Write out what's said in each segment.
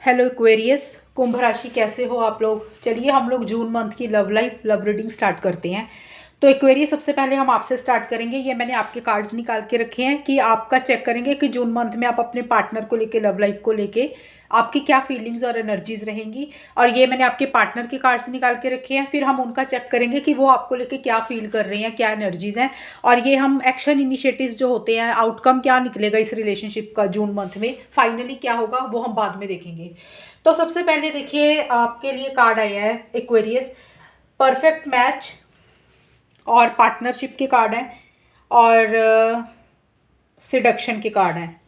Hello Aquarius, कुंभ राशि कैसे हो आप लोग। चलिए हम लोग जून मंथ की love life love reading start करते हैं। तो एक्वेरियस, सबसे पहले हम आपसे स्टार्ट करेंगे। ये मैंने आपके कार्ड्स निकाल के रखे हैं कि आपका चेक करेंगे कि जून मंथ में आप अपने पार्टनर को लेके, लव लाइफ को लेके आपकी क्या फीलिंग्स और एनर्जीज रहेंगी। और ये मैंने आपके पार्टनर के कार्ड्स निकाल के रखे हैं, फिर हम उनका चेक करेंगे कि वो आपको लेके क्या फील कर रहे हैं, क्या एनर्जीज हैं। और ये हम एक्शन इनिशिएटिव्स जो होते हैं, आउटकम क्या निकलेगा इस रिलेशनशिप का जून मंथ में, फाइनली क्या होगा वो हम बाद में देखेंगे। तो सबसे पहले देखिए, आपके लिए कार्ड आया है एक्वेरियस, परफेक्ट मैच और पार्टनरशिप के कार्ड हैं और सिडक्शन के कार्ड हैं।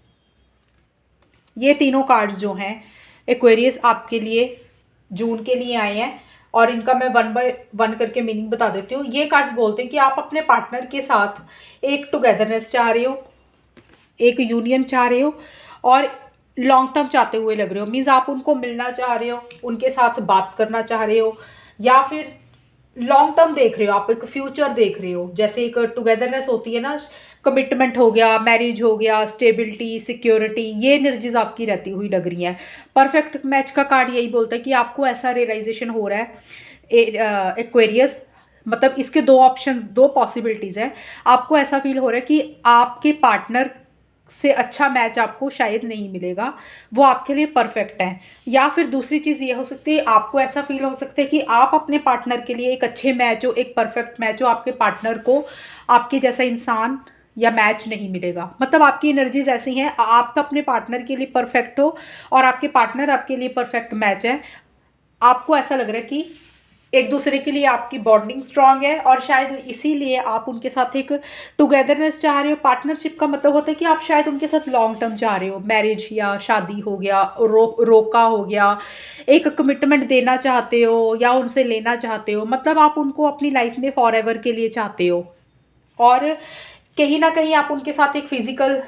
ये तीनों कार्ड्स जो हैं एक्वेरियस आपके लिए जून के लिए आए हैं और इनका मैं वन बाय वन करके मीनिंग बता देती हूँ। ये कार्ड्स बोलते हैं कि आप अपने पार्टनर के साथ एक टुगेदरनेस चाह रहे हो, एक यूनियन चाह रहे हो और लॉन्ग टर्म चाहते हुए लग रहे हो। मीन्स आप उनको मिलना चाह रहे हो, उनके साथ बात करना चाह रहे हो, या फिर लॉन्ग टर्म देख रहे हो, आप एक फ्यूचर देख रहे हो। जैसे एक टुगेदरनेस होती है ना, कमिटमेंट हो गया, मैरिज हो गया, स्टेबिलिटी, सिक्योरिटी, ये एनर्जीज आपकी रहती हुई लग रही हैं। परफेक्ट मैच का कार्ड यही बोलता है कि आपको ऐसा रियलाइजेशन हो रहा है एक्वेरियस, मतलब इसके दो ऑप्शंस, दो पॉसिबिलिटीज़ हैं। आपको ऐसा फील हो रहा है कि आपके पार्टनर से अच्छा मैच आपको शायद नहीं मिलेगा, वो आपके लिए परफेक्ट है। या फिर दूसरी चीज़ ये हो सकती है, आपको ऐसा फील हो सकता है कि आप अपने पार्टनर के लिए एक अच्छे मैच हो, एक परफेक्ट मैच हो, आपके पार्टनर को आपके जैसा इंसान या मैच नहीं मिलेगा। मतलब आपकी एनर्जीज ऐसी हैं, आप अपने पार्टनर के लिए परफेक्ट हो और आपके पार्टनर आपके लिए परफेक्ट मैच है। आपको ऐसा लग रहा है कि एक दूसरे के लिए आपकी बॉन्डिंग स्ट्रांग है और शायद इसीलिए आप उनके साथ एक टुगेदरनेस चाह रहे हो। पार्टनरशिप का मतलब होता है कि आप शायद उनके साथ लॉन्ग टर्म चाह रहे हो, मैरिज या शादी हो गया, रोका हो गया, एक कमिटमेंट देना चाहते हो या उनसे लेना चाहते हो। मतलब आप उनको अपनी लाइफ में फॉर एवर के लिए चाहते हो और कहीं ना कहीं आप उनके साथ एक फिजिकल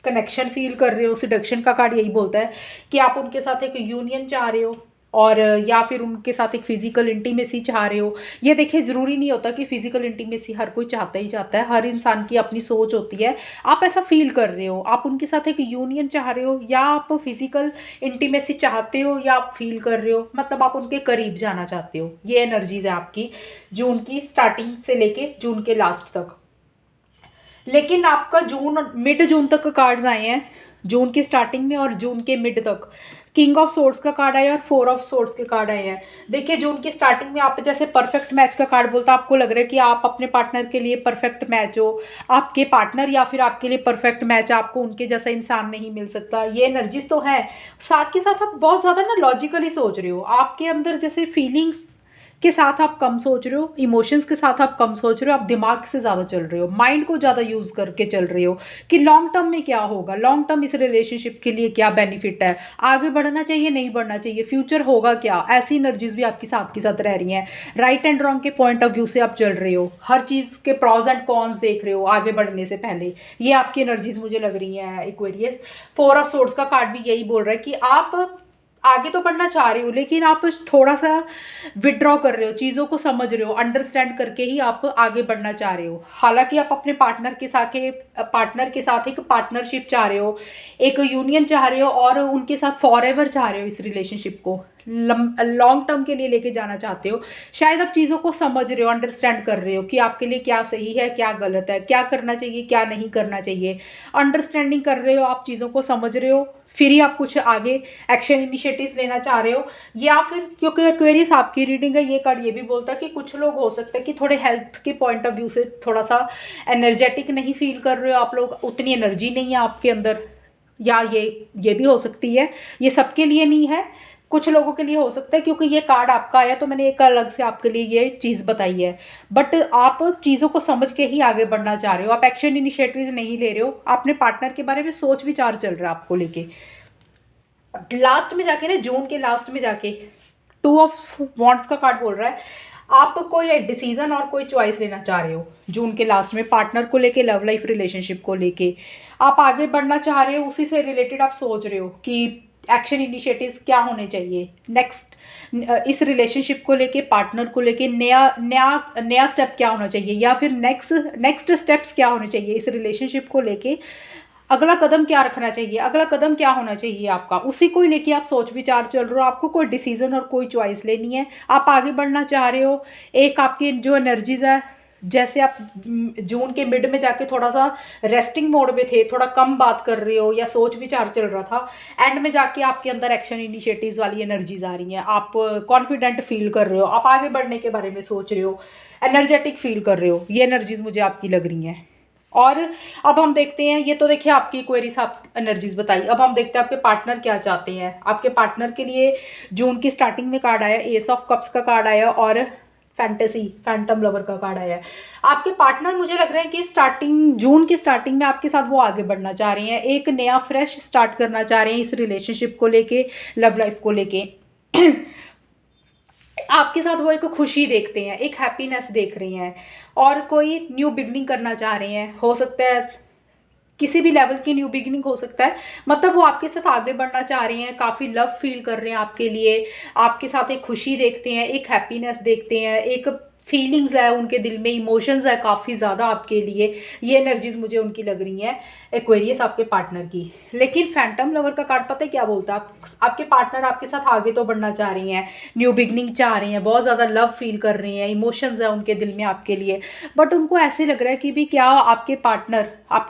कनेक्शन फील कर रहे हो। सिडक्शन का कार्ड यही बोलता है कि आप उनके साथ एक यूनियन चाह रहे हो और या फिर उनके साथ एक फिजिकल इंटीमेसी चाह रहे हो। ये देखिए, ज़रूरी नहीं होता कि फिजिकल इंटीमेसी हर कोई चाहता ही चाहता है, हर इंसान की अपनी सोच होती है। आप ऐसा फील कर रहे हो, आप उनके साथ एक यूनियन चाह रहे हो, या आप फिजिकल इंटीमेसी चाहते हो, या आप फील कर रहे हो, मतलब आप उनके करीब जाना चाहते हो। ये एनर्जीज है आपकी जून की स्टार्टिंग से लेके जून के लास्ट तक। लेकिन आपका जून, मिड जून तक कार्ड्स आए हैं, जून की स्टार्टिंग में और जून के मिड तक किंग ऑफ सोर्ड्स का कार्ड आया और फोर ऑफ सोर्ड्स के कार्ड आए हैं। देखिए, जून की स्टार्टिंग में आप जैसे परफेक्ट मैच का कार्ड बोलता है, आपको लग रहा है कि आप अपने पार्टनर के लिए परफेक्ट मैच हो, आपके पार्टनर या फिर आपके लिए परफेक्ट मैच, आपको उनके जैसा इंसान नहीं मिल सकता। ये एनर्जीज तो है। साथ के साथ आप बहुत ज़्यादा ना लॉजिकली सोच रहे हो, आपके अंदर जैसे फीलिंग्स के साथ आप कम सोच रहे हो, इमोशंस के साथ आप कम सोच रहे हो, आप दिमाग से ज़्यादा चल रहे हो, माइंड को ज़्यादा यूज़ करके चल रहे हो कि लॉन्ग टर्म में क्या होगा, लॉन्ग टर्म इस रिलेशनशिप के लिए क्या बेनिफिट है, आगे बढ़ना चाहिए नहीं बढ़ना चाहिए, फ्यूचर होगा क्या। ऐसी एनर्जीज भी आपके साथ रह रही हैं। राइट एंड रॉन्ग के पॉइंट ऑफ व्यू से आप चल रहे हो, हर चीज़ के प्रॉज एंड कॉन्स देख रहे हो आगे बढ़ने से पहले। ये आपकी एनर्जीज मुझे लग रही हैं एक्वेरियस। फोर ऑफ सोर्ड्स का कार्ड भी यही बोल रहा है कि आप आगे तो बढ़ना चाह रहे हो, लेकिन आप थोड़ा सा विड्रॉ कर रहे हो, चीज़ों को समझ रहे हो, अंडरस्टैंड करके ही आप आगे बढ़ना चाह रहे हो। हालांकि आप अपने पार्टनर के साथ एक पार्टनरशिप चाह रहे हो, एक यूनियन चाह रहे हो और उनके साथ फॉर एवर चाह रहे हो, इस रिलेशनशिप को लॉन्ग टर्म के लिए लेके जाना चाहते हो। शायद आप चीज़ों को समझ रहे हो, अंडरस्टैंड कर रहे हो कि आपके लिए क्या सही है, क्या गलत है, क्या करना चाहिए, क्या नहीं करना चाहिए। अंडरस्टैंडिंग कर रहे हो, आप चीज़ों को समझ रहे हो, फिर ही आप कुछ आगे एक्शन इनिशिएटिव्स लेना चाह रहे हो। या फिर क्योंकि एक्वेरियस आपकी रीडिंग है, ये कार्ड ये भी बोलता है कि कुछ लोग हो सकते हैं कि थोड़े हेल्थ के पॉइंट ऑफ व्यू से थोड़ा सा एनर्जेटिक नहीं फील कर रहे हो आप लोग, उतनी एनर्जी नहीं है आपके अंदर। या ये भी हो सकती है, ये सबके लिए नहीं है, कुछ लोगों के लिए हो सकता है, क्योंकि ये कार्ड आपका आया तो मैंने एक अलग से आपके लिए ये चीज़ बताई है। बट आप चीज़ों को समझ के ही आगे बढ़ना चाह रहे हो, आप एक्शन इनिशिएटिव्स नहीं ले रहे हो, अपने पार्टनर के बारे में सोच विचार चल रहा है आपको लेके। लास्ट में जाके ना, जून के लास्ट में जाके टू ऑफ वॉन्ट्स का कार्ड बोल रहा है आप कोई डिसीजन और कोई चॉइस लेना चाह रहे हो जून के लास्ट में, पार्टनर को लेके, लव लाइफ रिलेशनशिप को लेके आप आगे बढ़ना चाह रहे हो। उसी से रिलेटेड आप सोच रहे हो कि एक्शन इनिशिएटिव्स क्या होने चाहिए नेक्स्ट, इस रिलेशनशिप को लेके, पार्टनर को लेके नया नया नया स्टेप क्या होना चाहिए, या फिर नेक्स्ट स्टेप्स क्या होने चाहिए इस रिलेशनशिप को लेके। अगला कदम क्या रखना चाहिए, अगला कदम क्या होना चाहिए आपका, उसी को ही लेके आप सोच विचार चल रहे हो। आपको कोई डिसीजन और कोई चॉइस लेनी है, आप आगे बढ़ना चाह रहे हो। एक आपकी जो एनर्जीज है, जैसे आप जून के मिड में जाके थोड़ा सा रेस्टिंग मोड में थे, थोड़ा कम बात कर रहे हो या सोच विचार चल रहा था, एंड में जाके आपके अंदर एक्शन इनिशिएटिव्स वाली एनर्जीज आ रही हैं। आप कॉन्फिडेंट फील कर रहे हो, आप आगे बढ़ने के बारे में सोच रहे हो, एनर्जेटिक फील कर रहे हो। ये एनर्जीज मुझे आपकी लग रही हैं। और अब हम देखते हैं, ये तो देखिए आपकी क्वेरीज, आप एनर्जीज बताई। अब हम देखते हैं आपके पार्टनर क्या चाहते हैं। आपके पार्टनर के लिए जून की स्टार्टिंग में कार्ड आया, एस ऑफ कप्स का कार्ड आया और फैंटेसी फैंटम लवर का कार्ड आया है। आपके पार्टनर मुझे लग रहा है कि जून की स्टार्टिंग में आपके साथ वो आगे बढ़ना चाह रहे हैं, एक नया फ्रेश स्टार्ट करना चाह रहे हैं इस रिलेशनशिप को लेके, लव लाइफ को लेके। आपके साथ वो एक खुशी देखते हैं, एक हैप्पीनेस देख रहे हैं और कोई न्यू बिगनिंग करना चाह रहे हैं। हो सकता है किसी भी लेवल की न्यू बिगनिंग हो सकता है, मतलब वो आपके साथ आगे बढ़ना चाह रहे हैं, काफ़ी लव फील कर रहे हैं आपके लिए। आपके साथ एक खुशी देखते हैं, एक हैप्पीनेस देखते हैं, एक फीलिंग्स है उनके दिल में, इमोशंस है काफ़ी ज़्यादा आपके लिए। ये एनर्जीज मुझे उनकी लग रही हैं एक्वेरियस आपके पार्टनर की। लेकिन फैंटम लवर का कार्ड पता है क्या बोलता है, आपके पार्टनर आपके साथ आगे तो बढ़ना चाह रही हैं, न्यू बिगनिंग चाह रही हैं, बहुत ज़्यादा लव फील कर रही हैं, इमोशंस है उनके दिल में आपके लिए। बट उनको ऐसे लग रहा है कि भी क्या आपके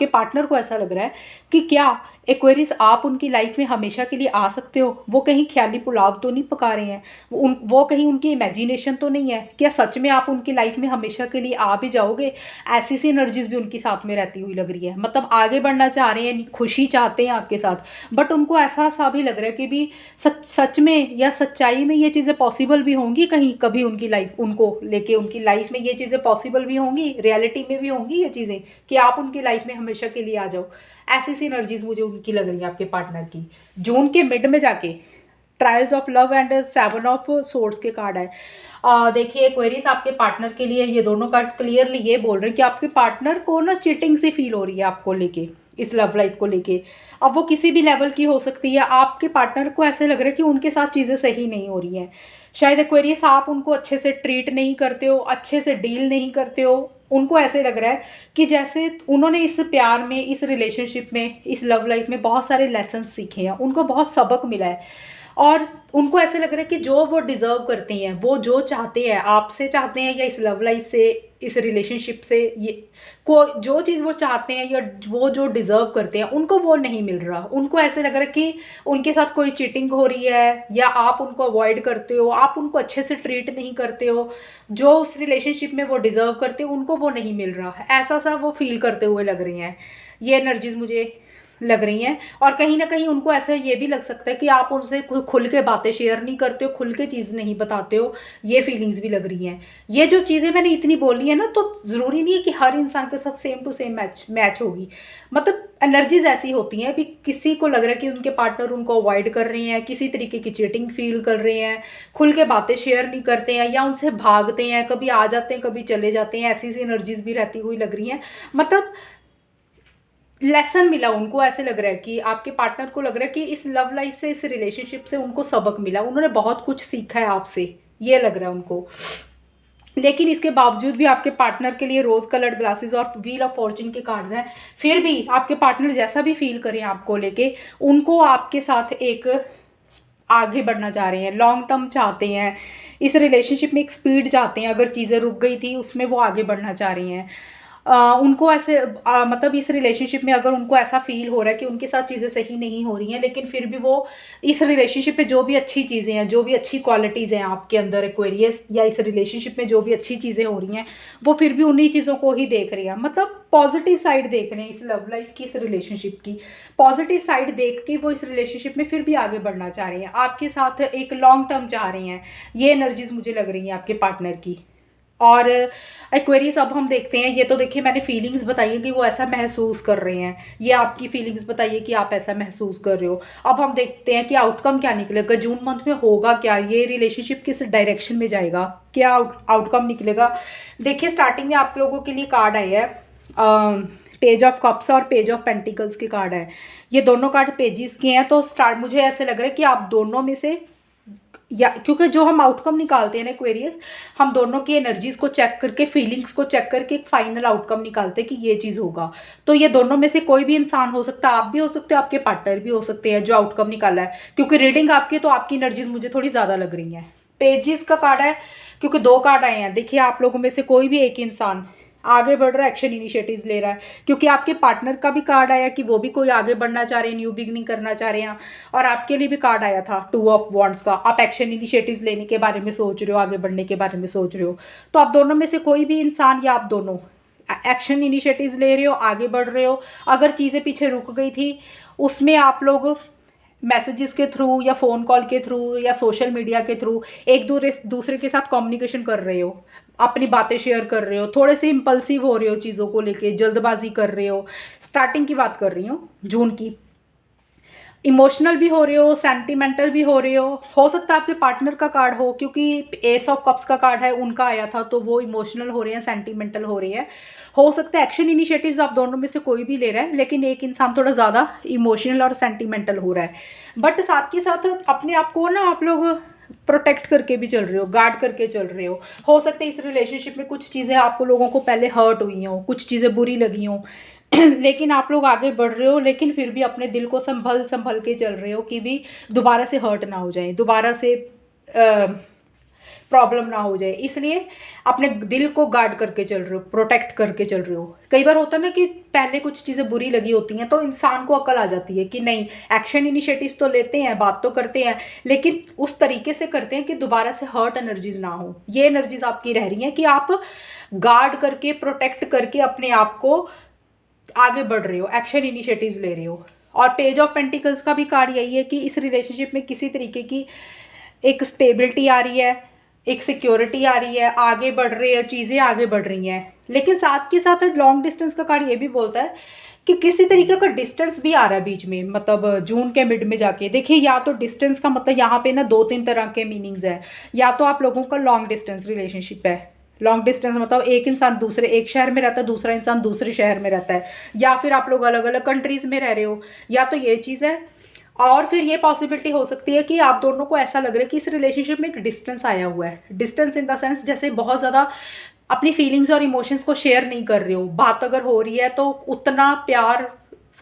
पार्टनर को ऐसा लग रहा है कि क्या एक्वेरियस आप उनकी लाइफ में हमेशा के लिए आ सकते हो। वो कहीं ख्याली पुलाव तो नहीं पका रहे हैं, वो कहीं उनकी इमेजिनेशन तो नहीं है, क्या सच में आप उनकी लाइफ में हमेशा के लिए आ भी जाओगे। ऐसी सी एनर्जीज भी उनकी साथ में रहती हुई लग रही है, मतलब आगे बढ़ना चाह रहे हैं, खुशी चाहते हैं आपके साथ। बट उनको ऐसा सा भी लग रहा है कि भी सच में या सच्चाई में ये चीज़ें पॉसिबल भी होंगी, कहीं कभी उनकी लाइफ, उनको लेके उनकी लाइफ में ये चीज़ें पॉसिबल भी होंगी, रियलिटी में भी होंगी ये चीज़ें कि आप उनकी लाइफ में हमेशा के लिए आ जाओ। ऐसी सी एनर्जीज मुझे उनकी लग रही है आपके पार्टनर की। जून के मिड में जाके trials of love and seven of swords के कार्ड है। देखिए क्वेरीज आपके पार्टनर के लिए ये दोनों कार्ड्स क्लियरली ये बोल रहे हैं कि आपके पार्टनर को ना चीटिंग सी फील हो रही है आपको लेके, इस लव लाइफ को लेके। अब वो किसी भी लेवल की हो सकती है। आपके पार्टनर को ऐसे लग रहा है कि उनके साथ चीज़ें सही नहीं हो रही हैं। शायद एक्वेरियस आप उनको अच्छे से ट्रीट नहीं करते हो, अच्छे से डील नहीं करते हो। उनको ऐसे लग रहा है कि जैसे उन्होंने इस प्यार में, इस रिलेशनशिप में, इस लव लाइफ में बहुत सारे लेसन्स सीखे हैं, उनको बहुत सबक मिला है। और उनको ऐसे लग रहा है कि जो वो डिज़र्व करते हैं, वो जो चाहते हैं, आपसे चाहते हैं या इस लव लाइफ से, इस रिलेशनशिप से, ये को जो चीज़ वो चाहते हैं या वो जो डिज़र्व करते हैं, उनको वो नहीं मिल रहा। उनको ऐसे लग रहा है कि उनके साथ कोई चीटिंग हो रही है या आप उनको अवॉइड करते हो, आप उनको अच्छे से ट्रीट नहीं करते हो। जो उस रिलेशनशिप में वो डिज़र्व करते हो उनको वो नहीं मिल रहा, ऐसा सा वो फील करते हुए लग रही हैं। ये एनर्जीज मुझे लग रही हैं। और कहीं ना कहीं उनको ऐसा ये भी लग सकता है कि आप उनसे खुल के बातें शेयर नहीं करते हो, खुल के चीज़ नहीं बताते हो। ये फीलिंग्स भी लग रही हैं। ये जो चीज़ें मैंने इतनी बोली है ना, तो ज़रूरी नहीं है कि हर इंसान के साथ सेम टू सेम मैच होगी। मतलब एनर्जीज ऐसी होती हैं, अभी किसी को लग रहा है कि उनके पार्टनर उनको अवॉइड कर रहे हैं, किसी तरीके की चीटिंग फील कर रहे हैं, खुल के बातें शेयर नहीं करते हैं या उनसे भागते हैं, कभी आ जाते हैं कभी चले जाते हैं। ऐसी सी एनर्जीज भी रहती हुई लग रही हैं। मतलब लेसन मिला उनको, ऐसे लग रहा है कि आपके पार्टनर को लग रहा है कि इस लव लाइफ से, इस रिलेशनशिप से उनको सबक मिला, उन्होंने बहुत कुछ सीखा है आपसे, ये लग रहा है उनको। लेकिन इसके बावजूद भी आपके पार्टनर के लिए रोज़ कलर्ड ग्लासेस और व्हील ऑफ फॉर्चून के कार्ड्स हैं। फिर भी आपके पार्टनर जैसा भी फील करें आपको लेके, उनको आपके साथ एक आगे बढ़ना चाह रहे हैं, लॉन्ग टर्म चाहते हैं, इस रिलेशनशिप में एक स्पीड चाहते हैं। अगर चीज़ें रुक गई थी उसमें वो आगे बढ़ना चाह रही हैं। उनको ऐसे मतलब इस रिलेशनशिप में अगर उनको ऐसा फील हो रहा है कि उनके साथ चीज़ें सही नहीं हो रही हैं, लेकिन फिर भी वो इस रिलेशनशिप में जो भी अच्छी चीज़ें हैं, जो भी अच्छी क्वालिटीज़ हैं आपके अंदर एक्वेरियस, या इस रिलेशनशिप में जो भी अच्छी चीज़ें हो रही हैं, वो फिर भी उन्हीं चीज़ों को ही देख रही हैं। मतलब पॉजिटिव साइड देख रहे हैं इस लव लाइफ की, इस रिलेशनशिप की पॉजिटिव साइड देख के वो इस रिलेशनशिप में फिर भी आगे बढ़ना चाह रहे हैं, आपके साथ एक लॉन्ग टर्म चाह रहे हैं। ये एनर्जीज मुझे लग रही हैं आपके पार्टनर की। और एक्वेरियस अब हम देखते हैं, ये तो देखिए मैंने फीलिंग्स बताई है कि वो ऐसा महसूस कर रहे हैं, ये आपकी फीलिंग्स बताइए कि आप ऐसा महसूस कर रहे हो। अब हम देखते हैं कि आउटकम क्या निकलेगा, जून मंथ में होगा क्या, ये रिलेशनशिप किस डायरेक्शन में जाएगा, क्या आउटकम निकलेगा। देखिए स्टार्टिंग में आप लोगों के लिए कार्ड आया है पेज ऑफ कप्स और पेज ऑफ पेंटिकल्स के कार्ड है। ये दोनों कार्ड पेजिस के हैं। तो मुझे ऐसे लग रहा है कि आप दोनों में से या क्योंकि जो हम आउटकम निकालते हैं ना एक्वेरियस, हम दोनों की एनर्जीज को चेक करके, फीलिंग्स को चेक करके एक फाइनल आउटकम निकालते हैं कि ये चीज़ होगा। तो ये दोनों में से कोई भी इंसान हो सकता है, आप भी हो सकते हो, आपके पार्टनर भी हो सकते हैं जो आउटकम निकाला है। क्योंकि रीडिंग आपकी है तो आपकी एनर्जीज मुझे थोड़ी ज़्यादा लग रही हैं। पेजिस का कार्ड है, क्योंकि दो कार्ड आए हैं। देखिए आप लोगों में से कोई भी एक इंसान आगे बढ़ रहा है, एक्शन इनिशिएटिव्स ले रहा है। क्योंकि आपके पार्टनर का भी कार्ड आया कि वो भी कोई आगे बढ़ना चाह रहे हैं, न्यू बिगनिंग करना चाह रहे हैं। और आपके लिए भी कार्ड आया था 2 ऑफ वॉन्ड्स का, आप एक्शन इनिशिएटिव्स लेने के बारे में सोच रहे हो, आगे बढ़ने के बारे में सोच रहे हो। तो आप दोनों में से कोई भी इंसान या आप दोनों एक्शन इनिशिएटिव्स ले रहे हो, आगे बढ़ रहे हो। अगर चीज़ें पीछे रुक गई थी उसमें आप लोग मैसेजेस के थ्रू या फ़ोन कॉल के थ्रू या सोशल मीडिया के थ्रू एक दूसरे के साथ कम्युनिकेशन कर रहे हो, अपनी बातें शेयर कर रहे हो, थोड़े से इम्पल्सिव हो रहे हो चीज़ों को लेके, जल्दबाजी कर रहे हो। स्टार्टिंग की बात कर रही हूँ, जून की। इमोशनल भी हो रहे हो, सेंटिमेंटल भी हो सकता है आपके पार्टनर का कार्ड हो, क्योंकि एस ऑफ कप्स का कार्ड है, उनका आया था, तो वो इमोशनल हो रहे हैं, सेंटिमेंटल हो रही है। हो सकता है एक्शन इनिशिएटिव्स आप दोनों में से कोई भी ले रहा है, लेकिन एक इंसान थोड़ा ज़्यादा इमोशनल और सेंटिमेंटल हो रहा है। बट साथ के साथ अपने आप को ना आप लोग प्रोटेक्ट करके भी चल रहे हो, गार्ड करके चल रहे हो सकता है इस रिलेशनशिप में कुछ चीज़ें आपको लोगों को पहले हर्ट हुई हों, कुछ चीज़ें बुरी लगी हों लेकिन आप लोग आगे बढ़ रहे हो, लेकिन फिर भी अपने दिल को संभल संभल के चल रहे हो कि भी दोबारा से हर्ट ना हो जाए, दोबारा से प्रॉब्लम ना हो जाए। इसलिए अपने दिल को गार्ड करके चल रहे हो, प्रोटेक्ट करके चल रहे हो। कई बार होता है ना कि पहले कुछ चीज़ें बुरी लगी होती हैं तो इंसान को अकल आ जाती है कि नहीं, एक्शन इनिशिएटिव्स तो लेते हैं, बात तो करते हैं, लेकिन उस तरीके से करते हैं कि दोबारा से हर्ट एनर्जीज ना हो। ये एनर्जीज आपकी रह रही हैं कि आप गार्ड करके, प्रोटेक्ट करके अपने आप को आगे बढ़ रहे हो, एक्शन इनिशिएटिव्स ले रहे हो। और पेज ऑफ पेंटिकल्स का भी कार्ड यही है कि इस रिलेशनशिप में किसी तरीके की एक स्टेबिलिटी आ रही है, एक सिक्योरिटी आ रही है, आगे बढ़ रहे हैं, चीज़ें आगे बढ़ रही हैं। लेकिन साथ के साथ लॉन्ग डिस्टेंस का कार्ड ये भी बोलता है कि किसी तरीके का डिस्टेंस भी आ रहा है बीच में, मतलब जून के मिड में जाके। देखिए या तो डिस्टेंस का मतलब यहाँ पे ना 2-3 तरह के मीनिंग्स है। या तो आप लोगों का लॉन्ग डिस्टेंस रिलेशनशिप है, लॉन्ग डिस्टेंस मतलब एक इंसान दूसरे एक शहर में रहता है, दूसरा इंसान दूसरे शहर में रहता है, या फिर आप लोग अलग अलग कंट्रीज़ में रह रहे हो, या तो ये चीज़ है। और फिर ये पॉसिबिलिटी हो सकती है कि आप दोनों को ऐसा लग रहा है कि इस रिलेशनशिप में एक डिस्टेंस आया हुआ है। डिस्टेंस इन द सेंस जैसे बहुत ज़्यादा अपनी फीलिंग्स और इमोशंस को शेयर नहीं कर रहे हो। बात अगर हो रही है तो उतना प्यार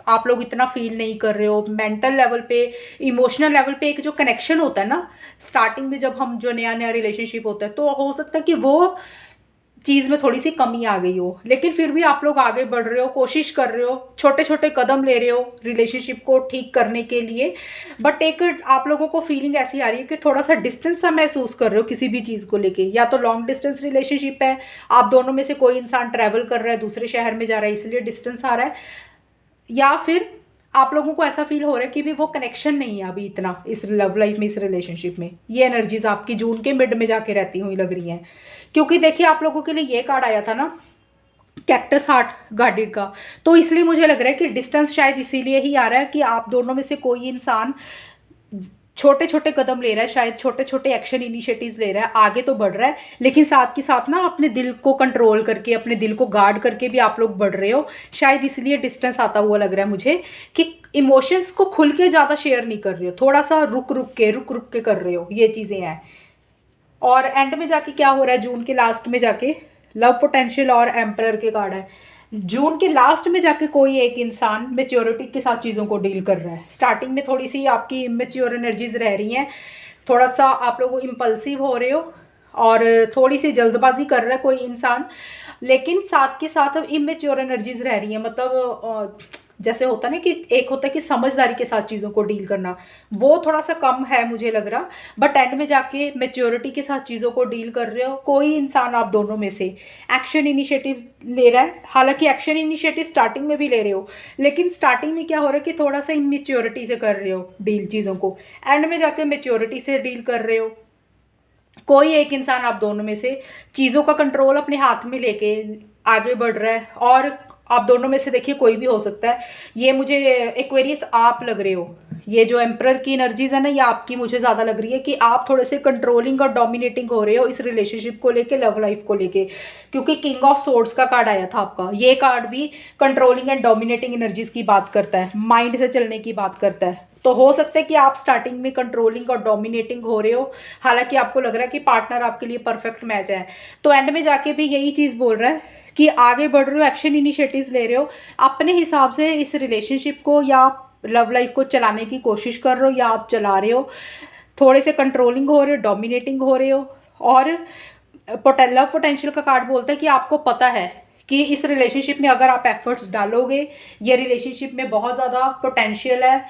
आप लोग इतना फील नहीं कर रहे हो। मेंटल लेवल पे, इमोशनल लेवल पे एक जो कनेक्शन होता है ना स्टार्टिंग में, जब हम जो नया नया रिलेशनशिप होता है, तो हो सकता है कि वो चीज़ में थोड़ी सी कमी आ गई हो। लेकिन फिर भी आप लोग आगे बढ़ रहे हो, कोशिश कर रहे हो, छोटे छोटे कदम ले रहे हो रिलेशनशिप को ठीक करने के लिए। बट एक आप लोगों को फीलिंग ऐसी आ रही है कि थोड़ा सा डिस्टेंस सा महसूस कर रहे हो किसी भी चीज़ को लेके। या तो लॉन्ग डिस्टेंस रिलेशनशिप है, आप दोनों में से कोई इंसान ट्रैवल कर रहा है, दूसरे शहर में जा रहा है, इसलिए डिस्टेंस आ रहा है। या फिर आप लोगों को ऐसा फील हो रहा है कि भी वो कनेक्शन नहीं है अभी इतना इस लव लाइफ में, इस रिलेशनशिप में। ये एनर्जीज आपकी जून के मिड में जाके रहती हुई लग रही हैं। क्योंकि देखिए आप लोगों के लिए ये कार्ड आया था ना, कैक्टस हार्ट गार्डेड का। तो इसलिए मुझे लग रहा है कि डिस्टेंस शायद इसीलिए ही आ रहा है कि आप दोनों में से कोई इंसान छोटे छोटे कदम ले रहा है, शायद छोटे छोटे एक्शन इनिशिएटिव्स ले रहा है, आगे तो बढ़ रहा है, लेकिन साथ के साथ ना अपने दिल को कंट्रोल करके, अपने दिल को गार्ड करके भी आप लोग बढ़ रहे हो। शायद इसलिए डिस्टेंस आता हुआ लग रहा है मुझे कि इमोशंस को खुल के ज़्यादा शेयर नहीं कर रहे हो, थोड़ा सा रुक रुक के कर रहे हो, ये चीज़ें हैं। और एंड में जाके क्या हो रहा है, जून के लास्ट में जाके लव पोटेंशियल और एम्परर के कार्ड है। जून के लास्ट में जाके कोई एक इंसान मेच्योरिटी के साथ चीज़ों को डील कर रहा है। स्टार्टिंग में थोड़ी सी आपकी इमेच्योर एनर्जीज रह रही हैं, थोड़ा सा आप लोग इम्पल्सिव हो रहे हो और थोड़ी सी जल्दबाजी कर रहा है कोई इंसान। लेकिन साथ के साथ अब इमेच्योर एनर्जीज रह रही हैं, मतलब जैसे होता है ना कि एक होता है कि समझदारी के साथ चीज़ों को डील करना, वो थोड़ा सा कम है मुझे लग रहा। बट एंड में जाके मेच्योरिटी के साथ चीज़ों को डील कर रहे हो। कोई इंसान आप दोनों में से एक्शन इनिशिएटिव्स ले रहा है, हालांकि एक्शन इनिशिएटिव स्टार्टिंग में भी ले रहे हो, लेकिन स्टार्टिंग में क्या हो रहा है कि थोड़ा सा इमेच्योरिटी से कर रहे हो डील चीज़ों को, एंड में जाके मेच्योरिटी से डील कर रहे हो। कोई एक इंसान आप दोनों में से चीज़ों का कंट्रोल अपने हाथ में लेके आगे बढ़ रहा है। और आप दोनों में से देखिए कोई भी हो सकता है, ये मुझे एक्वेरियस आप लग रहे हो। ये जो एम्परर की एनर्जीज है ना, ये आपकी मुझे ज़्यादा लग रही है कि आप थोड़े से कंट्रोलिंग और डोमिनेटिंग हो रहे हो इस रिलेशनशिप को लेके, लव लाइफ को लेके। क्योंकि किंग ऑफ सोर्ड्स का कार्ड आया था आपका, ये कार्ड भी कंट्रोलिंग एंड डोमिनेटिंग एनर्जीज की बात करता है, माइंड से चलने की बात करता है। तो हो सकता है कि आप स्टार्टिंग में कंट्रोलिंग और डोमिनेटिंग हो रहे हो, हालांकि आपको लग रहा है कि पार्टनर आपके लिए परफेक्ट मैच है। तो एंड में जाके भी यही चीज़ बोल रहा है कि आगे बढ़ रहे हो, एक्शन इनिशिएटिव्स ले रहे हो, अपने हिसाब से इस रिलेशनशिप को या लव लाइफ को चलाने की कोशिश कर रहे हो या आप चला रहे हो। थोड़े से कंट्रोलिंग हो रहे हो, डोमिनेटिंग हो रहे हो। और लव पोटेंशियल का कार्ड बोलता है कि आपको पता है कि इस रिलेशनशिप में अगर आप एफर्ट्स डालोगे, ये रिलेशनशिप में बहुत ज़्यादा पोटेंशियल है,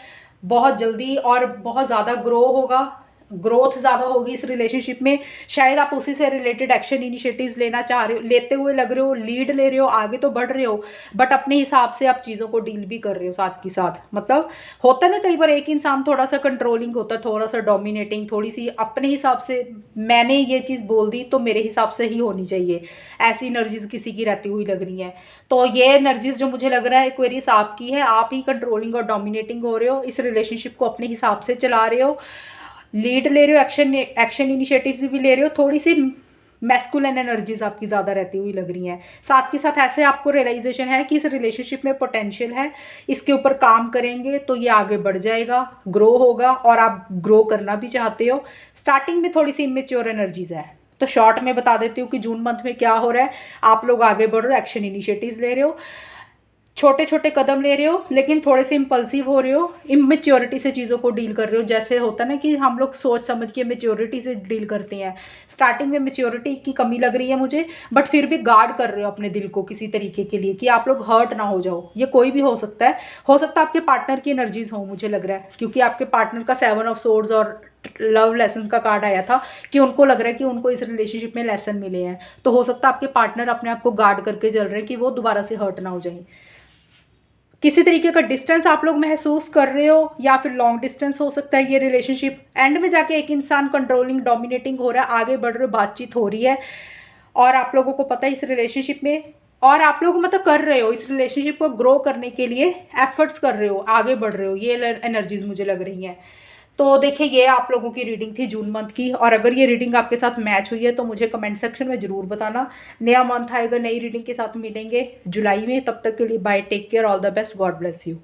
बहुत जल्दी और बहुत ज़्यादा ग्रो होगा, ग्रोथ ज़्यादा होगी इस रिलेशनशिप में। शायद आप उसी से रिलेटेड एक्शन इनिशिएटिव्स लेना चाह रहे हो, लेते हुए लग रहे हो, लीड ले रहे हो, आगे तो बढ़ रहे हो, बट अपने हिसाब से आप चीज़ों को डील भी कर रहे हो साथ के साथ। मतलब होता है ना कई बार एक इंसान थोड़ा सा कंट्रोलिंग होता है, थोड़ा सा डोमिनेटिंग, थोड़ी सी अपने हिसाब से, मैंने ये चीज़ बोल दी तो मेरे हिसाब से ही होनी चाहिए, ऐसी एनर्जीज किसी की रहती हुई लग रही हैं। तो ये एनर्जीज जो मुझे लग रहा है एक्वेरियस आपकी है, आप ही कंट्रोलिंग और डोमिनेटिंग हो रहे हो, इस रिलेशनशिप को अपने हिसाब से चला रहे हो, लीड ले रहे हो, एक्शन इनिशिएटिव्स भी ले रहे हो, थोड़ी सी मैस्कुलिन एनर्जीज आपकी ज़्यादा रहती हुई लग रही हैं। साथ के साथ ऐसे आपको रियलाइजेशन है कि इस रिलेशनशिप में पोटेंशियल है, इसके ऊपर काम करेंगे तो ये आगे बढ़ जाएगा, ग्रो होगा, और आप ग्रो करना भी चाहते हो। स्टार्टिंग में थोड़ी सी इमेच्योर एनर्जीज है। तो शॉर्ट में बता देती हूँ कि जून मंथ में क्या हो रहा है। आप लोग आगे बढ़ रहे हो, एक्शन इनिशिएटिव्स ले रहे हो, छोटे छोटे कदम ले रहे हो, लेकिन थोड़े से इम्पल्सिव हो रहे हो, इमेच्योरिटी से चीज़ों को डील कर रहे हो। जैसे होता है ना कि हम लोग सोच समझ के मेच्योरिटी से डील करते हैं, स्टार्टिंग में मेच्योरिटी की कमी लग रही है मुझे, बट फिर भी गार्ड कर रहे हो अपने दिल को किसी तरीके के लिए कि आप लोग हर्ट ना हो जाओ। ये कोई भी हो सकता है, हो सकता है आपके पार्टनर की एनर्जीज हो, मुझे लग रहा है, क्योंकि आपके पार्टनर का 7 ऑफ सोर्ड्स और लव लेसन का कार्ड आया था कि उनको लग रहा है कि उनको इस रिलेशनशिप में लेसन मिले हैं। तो हो सकता है आपके पार्टनर अपने आप को गार्ड करके चल रहे हैं कि वो दोबारा से हर्ट ना हो जाए। किसी तरीके का डिस्टेंस आप लोग महसूस कर रहे हो, या फिर लॉन्ग डिस्टेंस हो सकता है ये रिलेशनशिप। एंड में जाके एक इंसान कंट्रोलिंग डोमिनेटिंग हो रहा है, आगे बढ़ रहे हो, बातचीत हो रही है, और आप लोगों को पता है इस रिलेशनशिप में, और आप लोग मतलब कर रहे हो इस रिलेशनशिप को ग्रो करने के लिए, एफर्ट्स कर रहे हो, आगे बढ़ रहे हो। ये एनर्जीज मुझे लग रही हैं। तो देखिए, ये आप लोगों की रीडिंग थी जून मंथ की, और अगर ये रीडिंग आपके साथ मैच हुई है तो मुझे कमेंट सेक्शन में ज़रूर बताना। नया मंथ आएगा, नई रीडिंग के साथ मिलेंगे जुलाई में। तब तक के लिए bye, take care, all the best, God bless you.